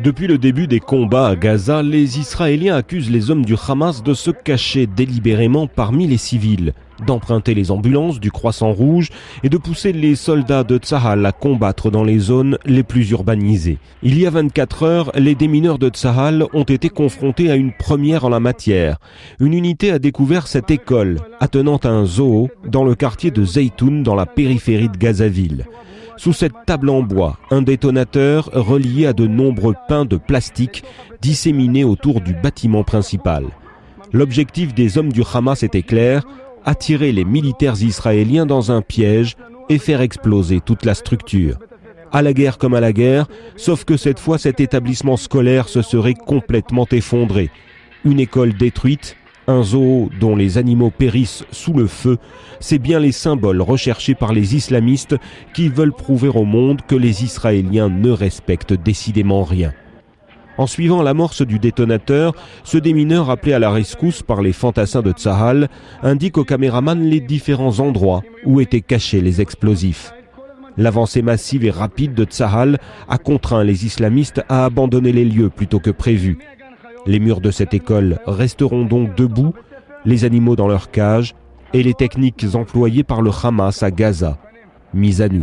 Depuis le début des combats à Gaza, les Israéliens accusent les hommes du Hamas de se cacher délibérément parmi les civils, d'emprunter les ambulances du Croissant Rouge et de pousser les soldats de Tsahal à combattre dans les zones les plus urbanisées. Il y a 24 heures, les démineurs de Tsahal ont été confrontés à une première en la matière. Une unité a découvert cette école, attenant à un zoo, dans le quartier de Zeytoun, dans la périphérie de Gazaville. Sous cette table en bois, un détonateur relié à de nombreux pains de plastique disséminés autour du bâtiment principal. L'objectif des hommes du Hamas était clair, attirer les militaires israéliens dans un piège et faire exploser toute la structure. À la guerre comme à la guerre, sauf que cette fois cet établissement scolaire se serait complètement effondré. Une école détruite, un zoo dont les animaux périssent sous le feu, c'est bien les symboles recherchés par les islamistes qui veulent prouver au monde que les Israéliens ne respectent décidément rien. En suivant l'amorce du détonateur, ce démineur appelé à la rescousse par les fantassins de Tsahal indique aux caméramans les différents endroits où étaient cachés les explosifs. L'avancée massive et rapide de Tsahal a contraint les islamistes à abandonner les lieux plutôt que prévu. Les murs de cette école resteront donc debout, les animaux dans leur cage et les techniques employées par le Hamas à Gaza, mises à nu.